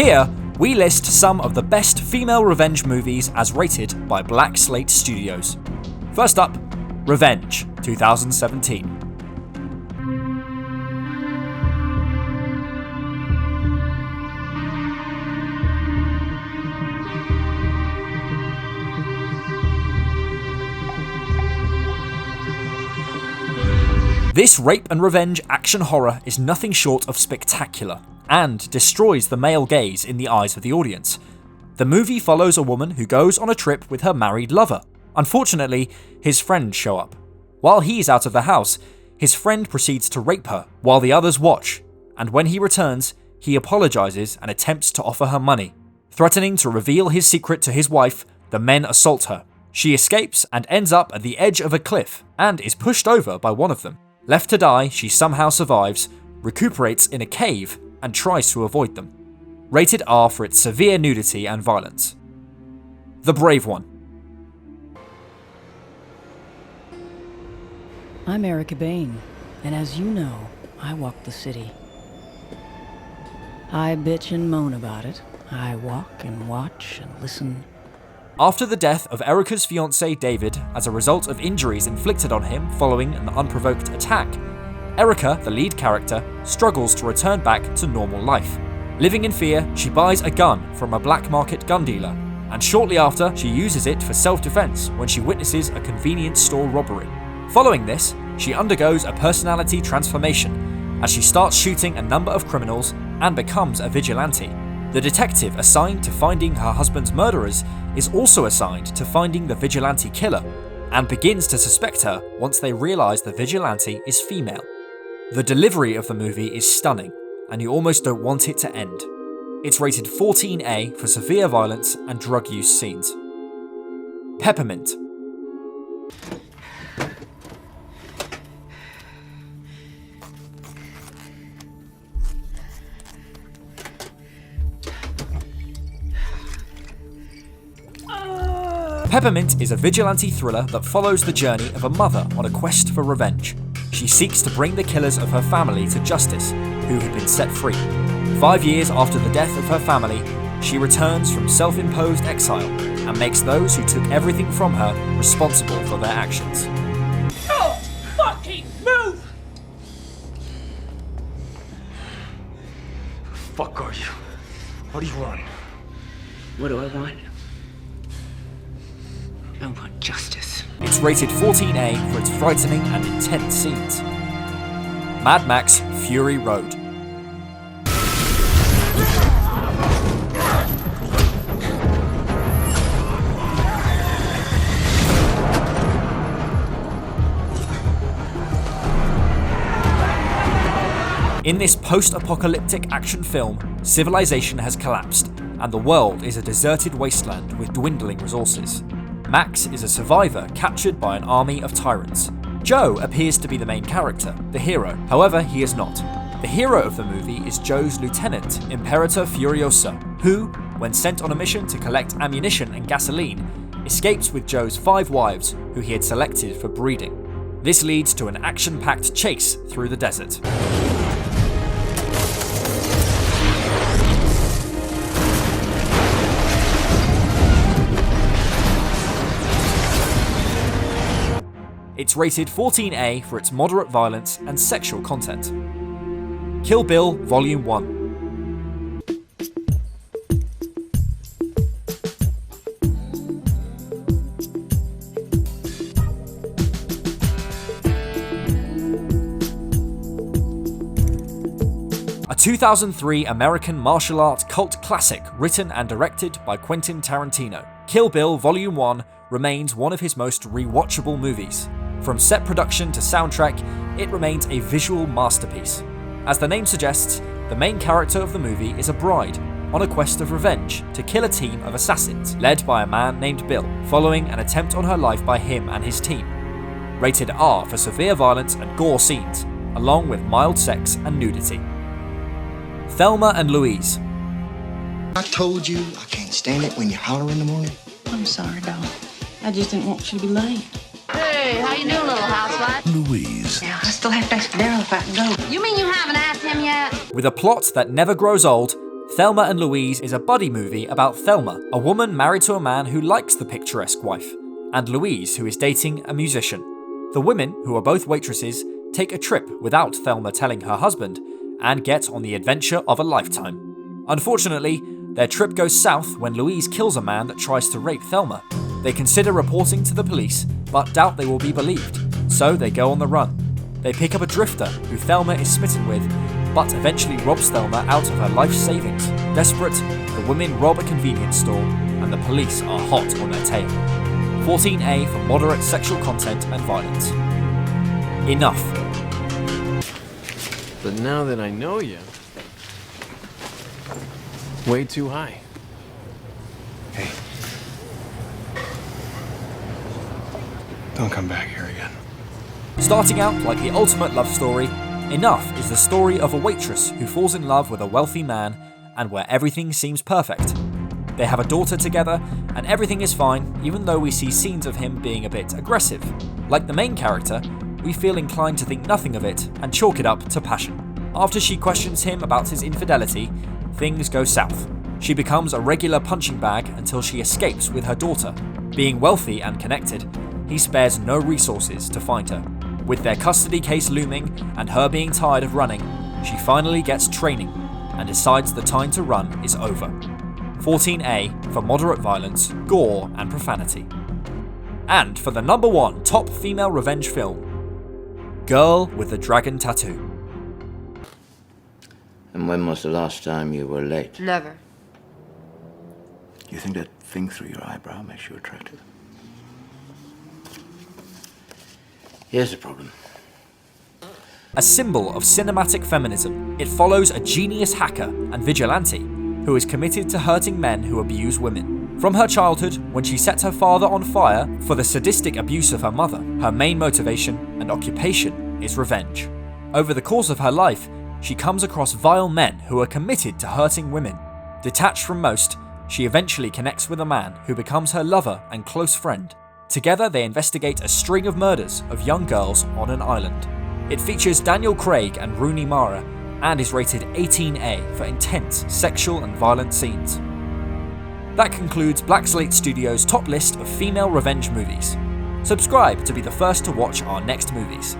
Here, we list some of the best female revenge movies as rated by Black Slate Studios. First up, Revenge, 2017. This rape and revenge action horror is nothing short of spectacular, and destroys the male gaze in the eyes of the audience. The movie follows a woman who goes on a trip with her married lover. Unfortunately, his friends show up. While he's out of the house, his friend proceeds to rape her while the others watch, and when he returns, he apologizes and attempts to offer her money. Threatening to reveal his secret to his wife, the men assault her. She escapes and ends up at the edge of a cliff and is pushed over by one of them. Left to die, she somehow survives, recuperates in a cave, and tries to avoid them. Rated R for its severe nudity and violence. The Brave One. I'm Erica Bain, and as you know, I walk the city. I bitch and moan about it. I walk and watch and listen. After the death of Erica's fiancé David as a result of injuries inflicted on him following an unprovoked attack, Erica, the lead character, struggles to return back to normal life. Living in fear, she buys a gun from a black market gun dealer, and shortly after, she uses it for self-defense when she witnesses a convenience store robbery. Following this, she undergoes a personality transformation as she starts shooting a number of criminals and becomes a vigilante. The detective assigned to finding her husband's murderers is also assigned to finding the vigilante killer, and begins to suspect her once they realise the vigilante is female. The delivery of the movie is stunning, and you almost don't want it to end. It's rated 14A for severe violence and drug use scenes. Peppermint. Peppermint is a vigilante thriller that follows the journey of a mother on a quest for revenge. She seeks to bring the killers of her family to justice, who had been set free. 5 years after the death of her family, she returns from self-imposed exile and makes those who took everything from her responsible for their actions. Don't fucking move! Fuck are you? What do you want? What do I want? I want justice. It's rated 14A for its frightening and intense scenes. Mad Max Fury Road. In this post-apocalyptic action film, civilization has collapsed, and the world is a deserted wasteland with dwindling resources. Max is a survivor captured by an army of tyrants. Joe appears to be the main character, the hero. However, he is not. The hero of the movie is Joe's lieutenant, Imperator Furiosa, who, when sent on a mission to collect ammunition and gasoline, escapes with Joe's 5 wives, who he had selected for breeding. This leads to an action-packed chase through the desert. It's rated 14A for its moderate violence and sexual content. Kill Bill Volume 1. A 2003 American martial art cult classic written and directed by Quentin Tarantino, Kill Bill Volume 1 remains one of his most rewatchable movies. From set production to soundtrack, it remains a visual masterpiece. As the name suggests, the main character of the movie is a bride on a quest of revenge to kill a team of assassins led by a man named Bill, following an attempt on her life by him and his team. Rated R for severe violence and gore scenes, along with mild sex and nudity. Thelma and Louise. I told you I can't stand it when you holler in the morning. I'm sorry, darling. I just didn't want you to be late. Hey, how you doing, little housewife? Louise. Yeah, I still have to ask Daryl if I can go. You mean you haven't asked him yet? With a plot that never grows old, Thelma and Louise is a buddy movie about Thelma, a woman married to a man who likes the picturesque wife, and Louise, who is dating a musician. The women, who are both waitresses, take a trip without Thelma telling her husband and get on the adventure of a lifetime. Unfortunately, their trip goes south when Louise kills a man that tries to rape Thelma. They consider reporting to the police, but doubt they will be believed, so they go on the run. They pick up a drifter who Thelma is smitten with, but eventually robs Thelma out of her life savings. Desperate, the women rob a convenience store, and the police are hot on their tail. 14A for moderate sexual content and violence. Enough. But now that I know you, way too high. Hey. Don't come back here again. Starting out like the ultimate love story, Enough is the story of a waitress who falls in love with a wealthy man and where everything seems perfect. They have a daughter together and everything is fine, even though we see scenes of him being a bit aggressive. Like the main character, we feel inclined to think nothing of it and chalk it up to passion. After she questions him about his infidelity, things go south. She becomes a regular punching bag until she escapes with her daughter. Being wealthy and connected, he spares no resources to find her. With their custody case looming and her being tired of running, she finally gets training and decides the time to run is over. 14A for moderate violence, gore and profanity. And for the #1 top female revenge film, Girl with the Dragon Tattoo. And when was the last time you were late? Never. You think that thing through your eyebrow makes you attractive? Here's the problem. A symbol of cinematic feminism, it follows a genius hacker and vigilante who is committed to hurting men who abuse women. From her childhood, when she set her father on fire for the sadistic abuse of her mother, her main motivation and occupation is revenge. Over the course of her life, she comes across vile men who are committed to hurting women. Detached from most, she eventually connects with a man who becomes her lover and close friend. Together they investigate a string of murders of young girls on an island. It features Daniel Craig and Rooney Mara and is rated 18A for intense sexual and violent scenes. That concludes Black Slate Studios' top list of female revenge movies. Subscribe to be the first to watch our next movies.